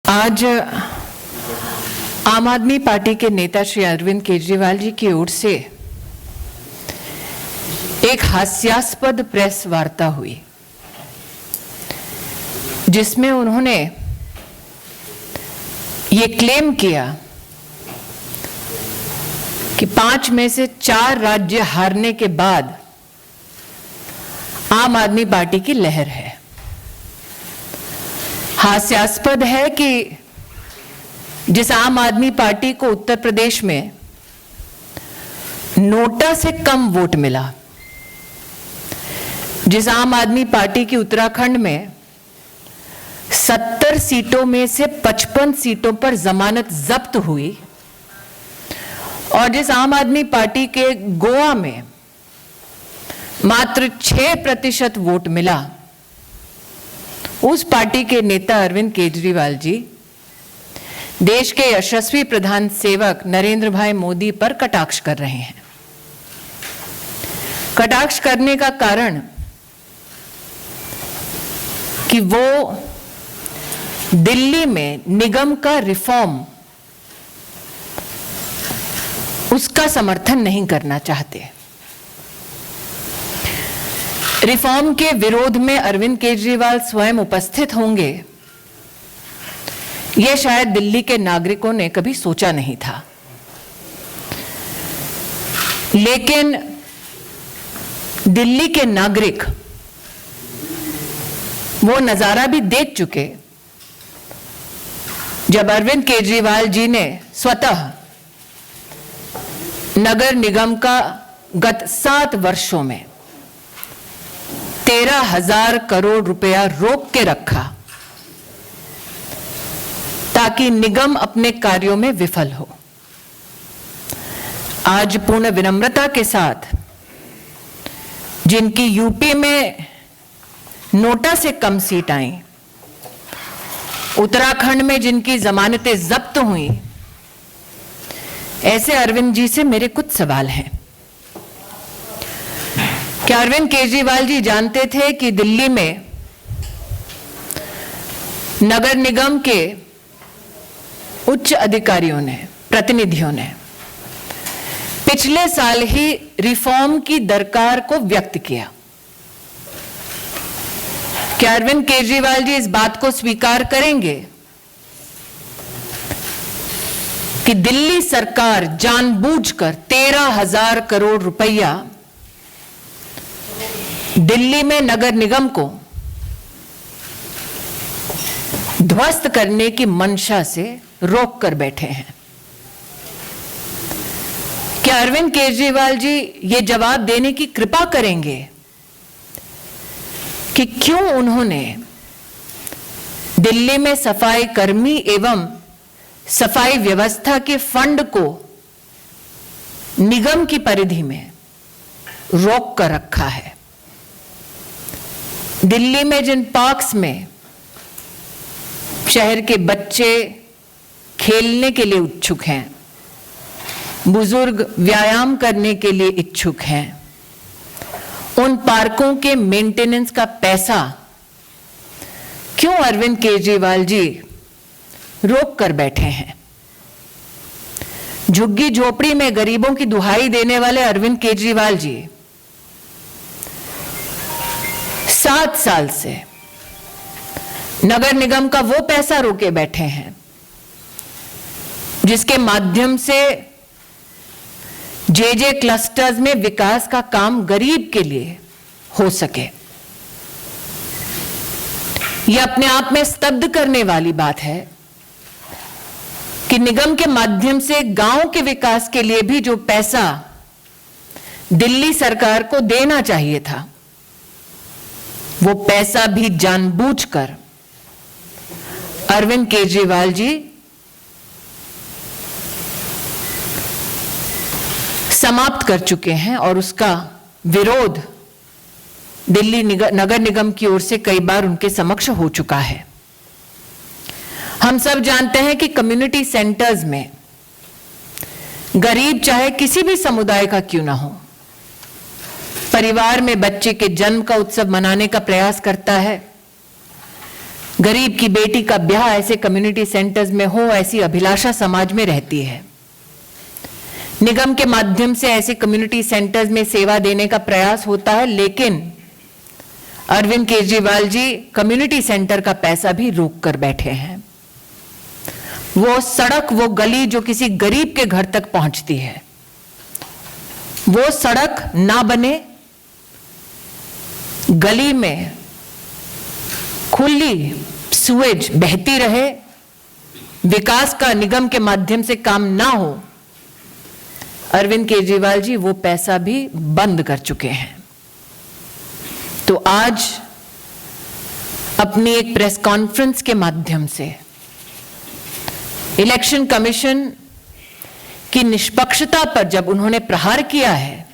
आज आम आदमी पार्टी के नेता श्री अरविंद केजरीवाल जी की ओर से एक हास्यास्पद प्रेस वार्ता हुई, जिसमें उन्होंने ये क्लेम किया कि 5 में से 4 राज्य हारने के बाद आम आदमी पार्टी की लहर है। हास्यास्पद है कि जिस आम आदमी पार्टी को उत्तर प्रदेश में नोटा से कम वोट मिला, जिस आम आदमी पार्टी की उत्तराखंड में 70 सीटों में से 55 सीटों पर जमानत जब्त हुई, और जिस आम आदमी पार्टी के गोवा में मात्र 6% वोट मिला, उस पार्टी के नेता अरविंद केजरीवाल जी देश के यशस्वी प्रधान सेवक नरेंद्र भाई मोदी पर कटाक्ष कर रहे हैं। कटाक्ष करने का कारण कि वो दिल्ली में निगम का रिफॉर्म, उसका समर्थन नहीं करना चाहते। रिफॉर्म के विरोध में अरविंद केजरीवाल स्वयं उपस्थित होंगे, यह शायद दिल्ली के नागरिकों ने कभी सोचा नहीं था। लेकिन दिल्ली के नागरिक वो नजारा भी देख चुके जब अरविंद केजरीवाल जी ने स्वतः नगर निगम का गत 7 वर्षों में 13,000 करोड़ रुपया रोक के रखा, ताकि निगम अपने कार्यों में विफल हो। आज पूर्ण विनम्रता के साथ जिनकी यूपी में नोटा से कम सीट आई, उत्तराखंड में जिनकी जमानतें जब्त हुई, ऐसे अरविंद जी से मेरे कुछ सवाल हैं। क्या अरविंद केजरीवाल जी जानते थे कि दिल्ली में नगर निगम के उच्च अधिकारियों ने, प्रतिनिधियों ने पिछले साल ही रिफॉर्म की दरकार को व्यक्त किया? क्या अरविंद केजरीवाल जी इस बात को स्वीकार करेंगे कि दिल्ली सरकार जानबूझकर 13,000 करोड़ रुपया दिल्ली में नगर निगम को ध्वस्त करने की मंशा से रोक कर बैठे हैं? क्या अरविंद केजरीवाल जी ये जवाब देने की कृपा करेंगे कि क्यों उन्होंने दिल्ली में सफाई कर्मी एवं सफाई व्यवस्था के फंड को निगम की परिधि में रोक कर रखा है? दिल्ली में जिन पार्क्स में शहर के बच्चे खेलने के लिए इच्छुक हैं, बुजुर्ग व्यायाम करने के लिए इच्छुक हैं, उन पार्कों के मेंटेनेंस का पैसा क्यों अरविंद केजरीवाल जी रोक कर बैठे हैं? झुग्गी झोपड़ी में गरीबों की दुहाई देने वाले अरविंद केजरीवाल जी 7 साल से नगर निगम का वो पैसा रोके बैठे हैं जिसके माध्यम से जे क्लस्टर्स में विकास का काम गरीब के लिए हो सके। यह अपने आप में स्तब्ध करने वाली बात है कि निगम के माध्यम से गांव के विकास के लिए भी जो पैसा दिल्ली सरकार को देना चाहिए था, वो पैसा भी जानबूझकर अरविंद केजरीवाल जी समाप्त कर चुके हैं, और उसका विरोध दिल्ली नगर निगम की ओर से कई बार उनके समक्ष हो चुका है। हम सब जानते हैं कि कम्युनिटी सेंटर्स में गरीब चाहे किसी भी समुदाय का क्यों ना हो, परिवार में बच्चे के जन्म का उत्सव मनाने का प्रयास करता है, गरीब की बेटी का ब्याह ऐसे कम्युनिटी सेंटर्स में हो, ऐसी अभिलाषा समाज में रहती है। निगम के माध्यम से ऐसे कम्युनिटी सेंटर्स में सेवा देने का प्रयास होता है, लेकिन अरविंद केजरीवाल जी कम्युनिटी सेंटर का पैसा भी रोक कर बैठे हैं। वो सड़क, वो गली जो किसी गरीब के घर तक पहुंचती है, वो सड़क ना बने, गली में खुली सुएज बहती रहे, विकास का निगम के माध्यम से काम ना हो, अरविंद केजरीवाल जी वो पैसा भी बंद कर चुके हैं। तो आज अपनी एक प्रेस कॉन्फ्रेंस के माध्यम से इलेक्शन कमीशन की निष्पक्षता पर जब उन्होंने प्रहार किया है,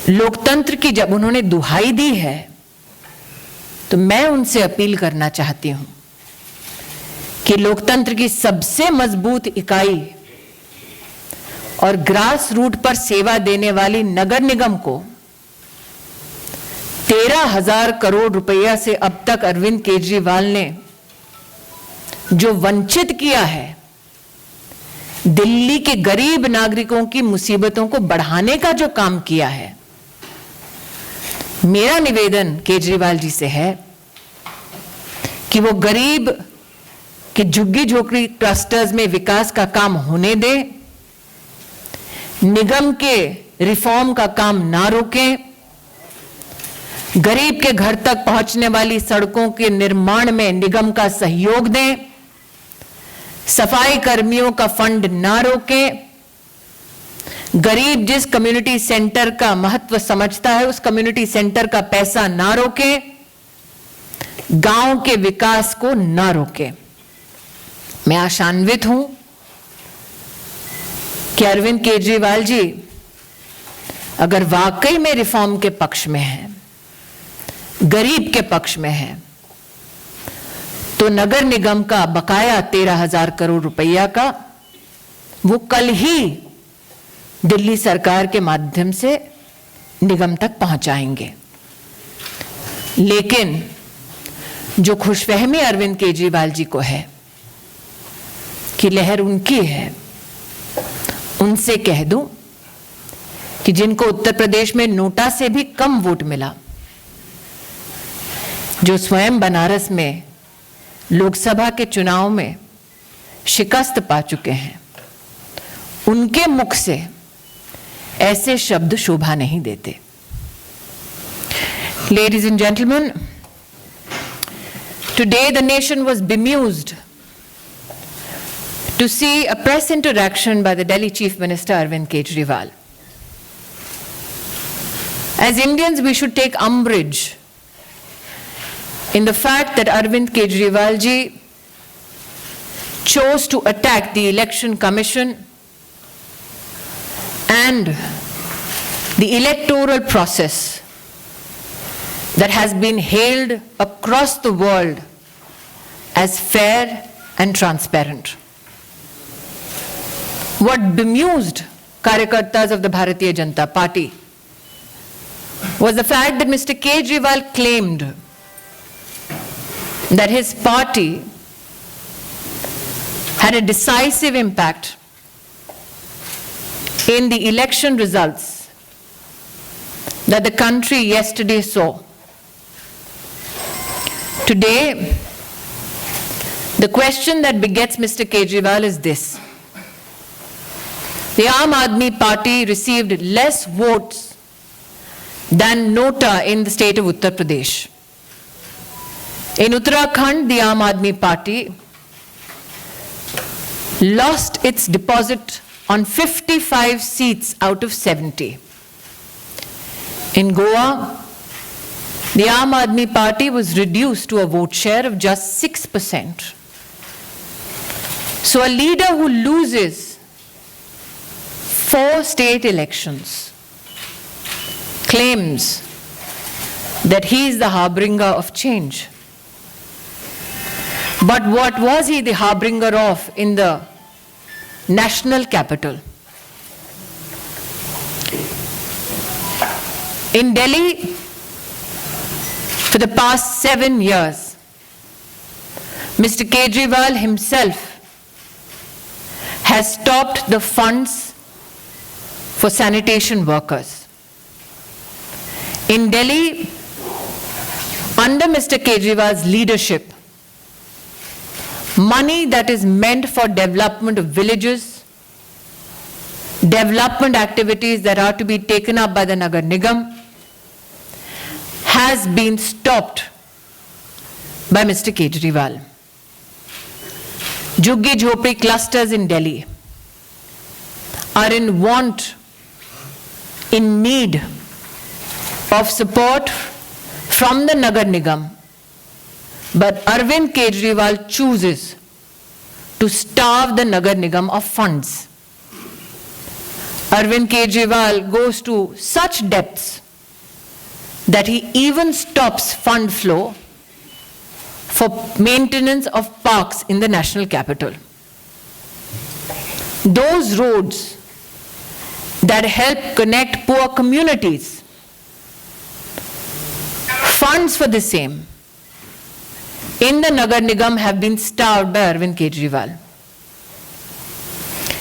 लोकतंत्र की जब उन्होंने दुहाई दी है, तो मैं उनसे अपील करना चाहती हूं कि लोकतंत्र की सबसे मजबूत इकाई और ग्रास रूट पर सेवा देने वाली नगर निगम को 13,000 करोड़ रुपया से अब तक अरविंद केजरीवाल ने जो वंचित किया है, दिल्ली के गरीब नागरिकों की मुसीबतों को बढ़ाने का जो काम किया है, मेरा निवेदन केजरीवाल जी से है कि वो गरीब के झुग्गी झोपड़ी क्लस्टर्स में विकास का काम होने दें, निगम के रिफॉर्म का काम ना रोकें, गरीब के घर तक पहुंचने वाली सड़कों के निर्माण में निगम का सहयोग दें, सफाई कर्मियों का फंड ना रोकें, गरीब जिस कम्युनिटी सेंटर का महत्व समझता है उस कम्युनिटी सेंटर का पैसा ना रोकें, गांव के विकास को ना रोकें। मैं आशान्वित हूं कि अरविंद केजरीवाल जी अगर वाकई में रिफॉर्म के पक्ष में हैं, गरीब के पक्ष में हैं, तो नगर निगम का बकाया 13,000 करोड़ रुपया का वो कल ही दिल्ली सरकार के माध्यम से निगम तक पहुंचाएंगे। लेकिन जो खुशफहमी अरविंद केजरीवाल जी को है कि लहर उनकी है, उनसे कह दूं कि जिनको उत्तर प्रदेश में नोटा से भी कम वोट मिला, जो स्वयं बनारस में लोकसभा के चुनाव में शिकस्त पा चुके हैं, उनके मुख से ऐसे शब्द शोभा नहीं देते। Ladies and gentlemen, today the nation was bemused to see a press interaction by the Delhi Chief Minister Arvind Kejriwal. As Indians, we should take umbrage in the fact that Arvind Kejriwal ji chose to attack the Election Commission and the electoral process that has been hailed across the world as fair and transparent. What bemused Karyakartas of the Bharatiya Janata Party was the fact that Mr. Kejriwal claimed that his party had a decisive impact in the election results that the country yesterday saw. Today, the question that begets Mr. Kejriwal is this: the Aam Aadmi Party received less votes than Nota in the state of Uttar Pradesh. In Uttarakhand, the Aam Aadmi Party lost its deposit on 55 seats out of 70. In Goa, the Aam Aadmi Party was reduced to a vote share of just 6%. So a leader who loses 4 state elections claims that he is the harbinger of change. But what was he the harbinger of in the national capital? In Delhi, for the past 7 years, Mr. Kejriwal himself has stopped the funds for sanitation workers. In Delhi, under Mr. Kejriwal's leadership, money that is meant for development of villages, development activities that are to be taken up by the Nagar Nigam, has been stopped by Mr. Kejriwal. Jhuggi Jhopri clusters in Delhi are in want, in need of support from the Nagar Nigam, but Arvind Kejriwal chooses to starve the Nagar Nigam of funds. Arvind Kejriwal goes to such depths that he even stops fund flow for maintenance of parks in the national capital. Those roads that help connect poor communities, funds for the same in the Nagar Nigam have been starved by Arvind Kejriwal.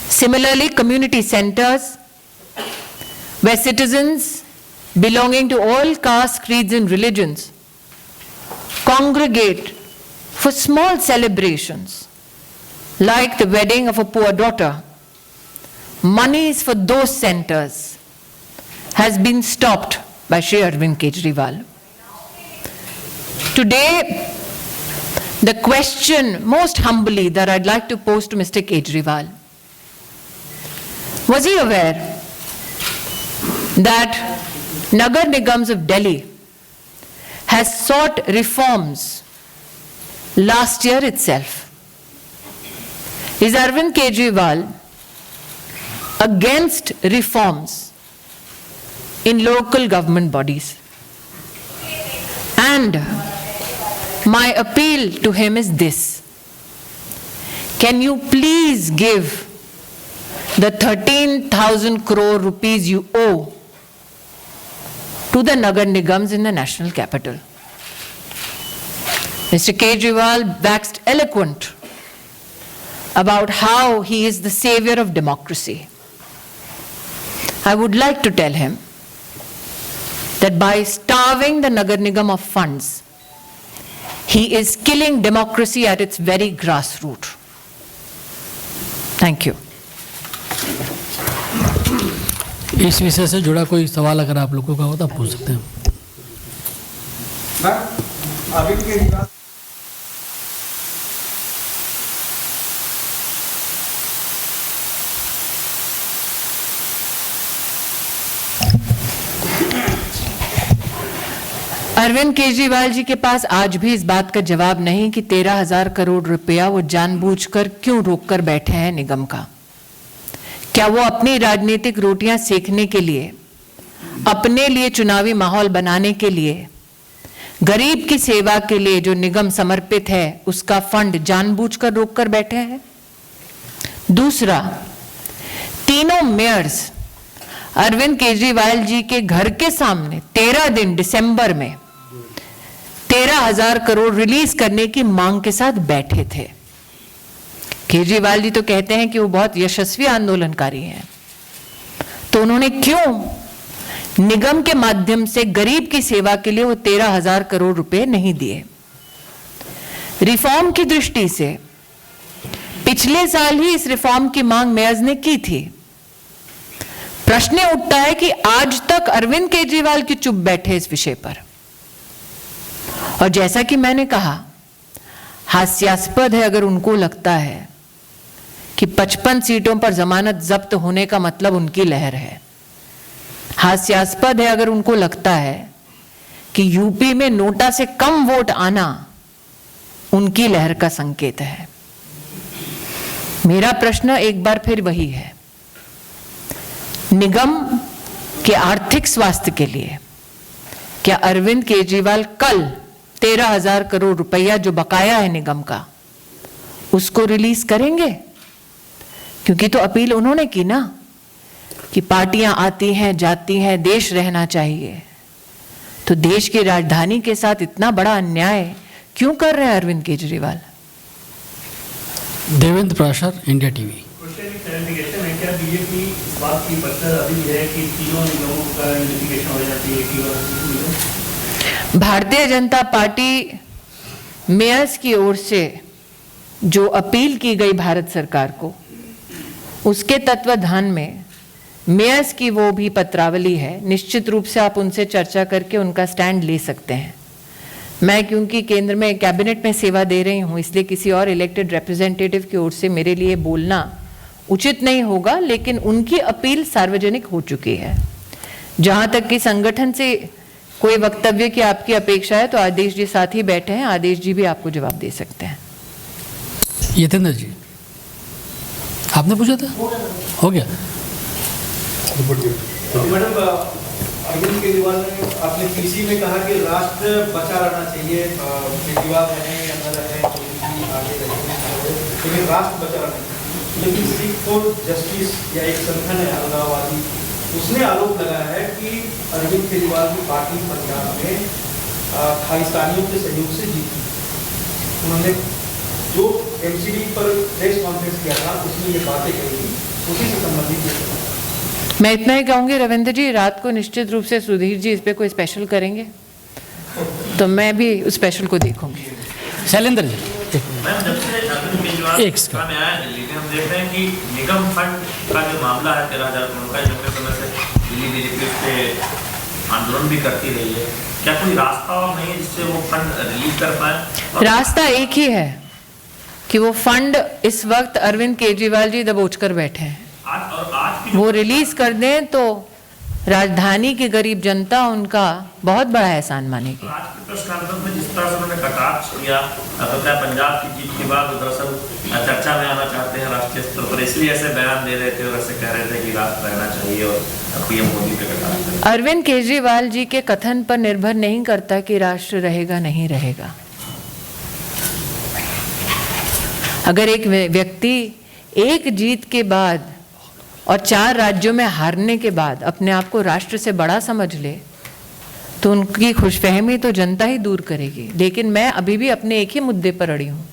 Similarly, community centers where citizens belonging to all castes, creeds and religions congregate for small celebrations like the wedding of a poor daughter, monies for those centers has been stopped by Shri Arvind Kejriwal. Today, the question most humbly that I'd like to pose to Mr. Kejriwal: was he aware that Nagar Nigams of Delhi has sought reforms last year itself? Is Arvind Kejriwal against reforms in local government bodies? And my appeal to him is this: can you please give the 13,000 crore rupees you owe to the Nagar Nigams in the national capital? Mr. Kejriwal waxed eloquent about how he is the savior of democracy. I would like to tell him that by starving the Nagar Nigam of funds, he is killing democracy at its very grassroots. Thank you. इस विषय से जुड़ा कोई सवाल अगर आप लोगों का हो तो आप पूछ सकते हैं। अरविंद केजरीवाल जी के पास आज भी इस बात का जवाब नहीं कि 13,000 करोड़ रुपया वो जानबूझकर क्यों रोककर बैठे हैं निगम का। क्या वो अपनी राजनीतिक रोटियां सेकने के लिए, अपने लिए चुनावी माहौल बनाने के लिए, गरीब की सेवा के लिए जो निगम समर्पित है उसका फंड जानबूझकर रोककर बैठे हैं? दूसरा, तीनों मेयर्स अरविंद केजरीवाल जी के घर के सामने 13 दिन दिसंबर में 13,000 करोड़ रिलीज करने की मांग के साथ बैठे थे। केजरीवाल जी तो कहते हैं कि वो बहुत यशस्वी आंदोलनकारी हैं, तो उन्होंने क्यों निगम के माध्यम से गरीब की सेवा के लिए वो 13,000 करोड़ रुपए नहीं दिए? रिफॉर्म की दृष्टि से पिछले साल ही इस रिफॉर्म की मांग मेयर्स ने की थी। प्रश्न उठता है कि आज तक अरविंद केजरीवाल क्यों चुप बैठे इस विषय पर? और जैसा कि मैंने कहा, हास्यास्पद है अगर उनको लगता है कि 55 सीटों पर जमानत जब्त होने का मतलब उनकी लहर है। हास्यास्पद है अगर उनको लगता है कि यूपी में नोटा से कम वोट आना उनकी लहर का संकेत है। मेरा प्रश्न एक बार फिर वही है, निगम के आर्थिक स्वास्थ्य के लिए क्या अरविंद केजरीवाल कल 13,000 करोड़ रुपया जो बकाया है निगम का उसको रिलीज करेंगे? क्योंकि तो अपील उन्होंने की ना कि पार्टियां आती हैं जाती हैं, देश रहना चाहिए। तो देश की राजधानी के साथ इतना बड़ा अन्याय क्यों कर रहे हैं Arvind Kejriwal? Devendra Prashar, India TV. Question की क्लैरिफिकेशन है, क्या बीजेपी इस बात की पक्ष अभी है कि तीनों निगमों का यूनिफिकेशन हो जाना चाहिए कि भारतीय जनता पार्टी मेयर्स की ओर से जो अपील की गई भारत सरकार को, उसके तत्वाधान में मेयर्स की वो भी पत्रावली है। निश्चित रूप से आप उनसे चर्चा करके उनका स्टैंड ले सकते हैं। मैं क्योंकि केंद्र में कैबिनेट में सेवा दे रही हूँ, इसलिए किसी और इलेक्टेड रिप्रेजेंटेटिव की ओर से मेरे लिए बोलना उचित नहीं होगा, लेकिन उनकी अपील सार्वजनिक हो चुकी है। जहाँ तक कि संगठन से कोई वक्तव्य की आपकी अपेक्षा है तो आदेश जी साथ ही बैठे हैं, आदेश जी भी आपको जवाब दे सकते हैं। यतेंद्र जी, आपने पूछा था? हो गया। मैडम, अरविंद केजरीवाल ने अपने पीसी में कहा कि राष्ट्र बचा रहना चाहिए, केजरीवाल रहे या न रहे, आगे रहे, लेकिन राष्ट्र बचा रहना चाहिए। लेकिन सिख फॉर जस्टिस या एक संगठन है अलगाववादी, उसने आरोप लगाया है कि अरविंद केजरीवाल की पार्टी पंजाब में खालिस्तानियों के सहयोग से जीती। उन्होंने जो एमसीडी पर प्रेस कॉन्फ्रेंस किया था उसमें ये बातें कही, उसी से संबंधित। मैं इतना ही कहूंगी रविंद्र जी, रात को निश्चित रूप से सुधीर जी इस पे कोई स्पेशल करेंगे तो मैं भी उस स्पेशल को देखूंगी। शैलेंद्र जी, मैम, जब से अरविंद केजरीवाल में आया है दिल्ली में, हम देख रहे हैं कि निगम फंड का जो मामला है 13,000 करोड़ का, लंबे समय से दिल्ली बीजेपी उस पे आंदोलन भी करती रही है। क्या कोई रास्ता और नहीं जिससे वो फंड रिलीज कर पाए? रास्ता एक ही है कि वो फंड इस वक्त अरविंद केजरीवाल जी दबोच कर बैठे हैं। आज की वो रिलीज कर दें तो राजधानी की गरीब जनता उनका बहुत बड़ा एहसान मानेगी। आज की प्रेस कॉन्फ्रेंस में जिस तरह से उन्होंने कटाक्ष किया, पता है पंजाब की जीत के बाद दरअसल चर्चा में आना चाहते हैं राष्ट्रीय स्तर पर, इसलिए ऐसे बयान दे रहे थे और ऐसे कह रहे थे कि राष्ट्र रहना चाहिए और पीएम मोदी पे कटाक्ष। अरविंद केजरीवाल जी के कथन पर निर्भर नहीं करता कि राष्ट्र रहेगा नहीं रहेगा। अगर एक व्यक्ति एक जीत के बाद और 4 राज्यों में हारने के बाद अपने आप को राष्ट्र से बड़ा समझ ले तो उनकी खुशफहमी तो जनता ही दूर करेगी। लेकिन मैं अभी भी अपने एक ही मुद्दे पर अड़ी हूँ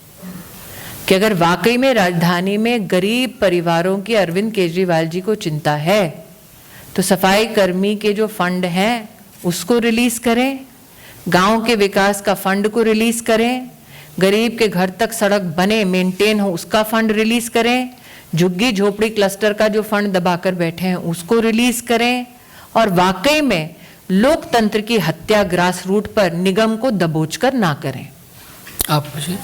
कि अगर वाकई में राजधानी में गरीब परिवारों की अरविंद केजरीवाल जी को चिंता है तो सफाई कर्मी के जो फंड हैं उसको रिलीज करें, गांव के विकास का फंड को रिलीज करें, गरीब के घर तक सड़क बने मेंटेन हो उसका फंड रिलीज करें, झुग्गी झोपड़ी क्लस्टर का जो फंड दबाकर बैठे हैं उसको रिलीज करें, और वाकई में लोकतंत्र की हत्या ग्रास रूट पर निगम को दबोचकर ना करें। आप पूछिए। एक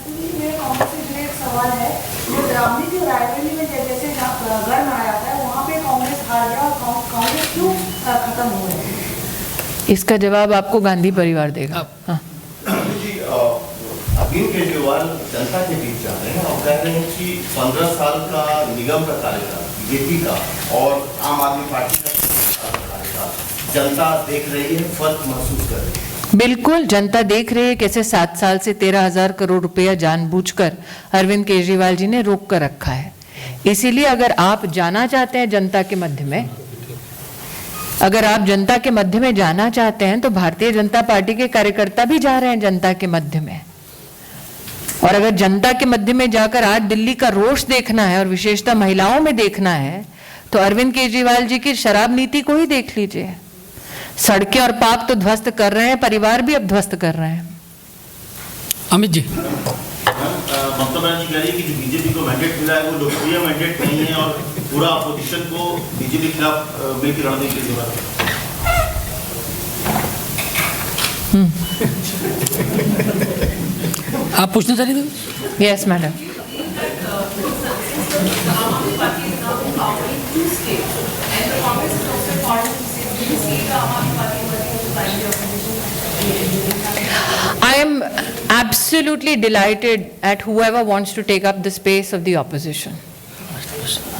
सवाल है, जो रामनी जो रायबरेली में जैसे गढ़ मारा जाता है वहाँ पे कांग्रेस हार गया और कांग्रेस क्यों खत्म हो गई? इसका जवाब आपको गांधी परिवार देगा। हाँ। अरविंद केजरीवाल जनता के बीच जा रहे हैं और कह रहे हैं कि 15 साल का निगम का कार्यकाल बीजेपी का और आम आदमी पार्टी का कार्यकाल जनता देख रही है, फर्क महसूस कर रही है। बिल्कुल, जनता देख रही है कैसे 7 साल से 13,000 करोड़ रुपया जानबूझकर अरविंद केजरीवाल जी ने रोक कर रखा है। इसीलिए अगर आप जाना चाहते हैं जनता के मध्य में, अगर आप जनता के मध्य में जाना चाहते हैं तो भारतीय जनता पार्टी के कार्यकर्ता भी जा रहे हैं जनता के मध्य में। और अगर जनता के मध्य में जाकर आज दिल्ली का रोष देखना है और विशेषतः महिलाओं में देखना है तो अरविंद केजरीवाल जी की शराब नीति को ही देख लीजिए। सड़कें और पार्क तो ध्वस्त कर रहे हैं, परिवार भी अब ध्वस्त कर रहे हैं। अमित जी, ममता बनर्जी कह रही है कि जो बीजेपी को मैंडेट मिला है वो लोकप्रिय मैंडेट नहीं है और पूरा अपोजिशन को बीजेपी के खिलाफ मिलकर लड़ने की जरूरत है। आप पूछना चाह रही थी? Yes madam. I am absolutely delighted at whoever wants to take up the space of the opposition.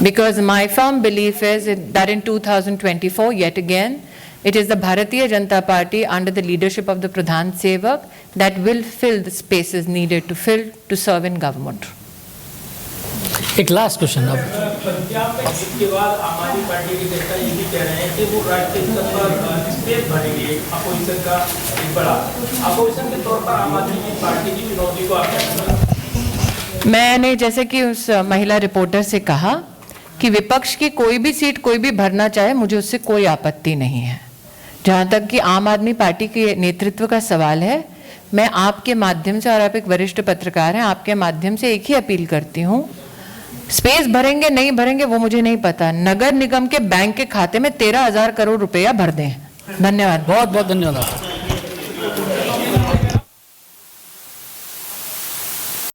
Because my firm belief is that in 2024, yet again, it is the Bharatiya Janata Party under the leadership of the Pradhan Sevak that will fill the spaces needed to fill to serve in government. एक last question अब। पंजाब में जीत के बाद आम आदमी party के नेता ये भी कह रहे हैं कि वो राष्ट्रीय स्तर पर स्पेस भरेंगे अपोजिशन का एक बड़ा अपोजिशन के तौर पर आम आदमी की पार्टी की चुनौती को आप मैंने जैसे कि उस महिला रिपोर्टर से कहा कि विपक्ष की कोई भी सीट कोई भी भरना चाहे, मुझे उससे कोई आपत्ति नहीं है। जहां तक कि आम आदमी पार्टी के नेतृत्व का सवाल है, मैं आपके माध्यम से, और आप एक वरिष्ठ पत्रकार हैं, आपके माध्यम से एक ही अपील करती हूं, स्पेस भरेंगे नहीं भरेंगे वो मुझे नहीं पता, नगर निगम के बैंक के खाते में 13,000 करोड़ रुपया भर दें। धन्यवाद। बहुत बहुत धन्यवाद।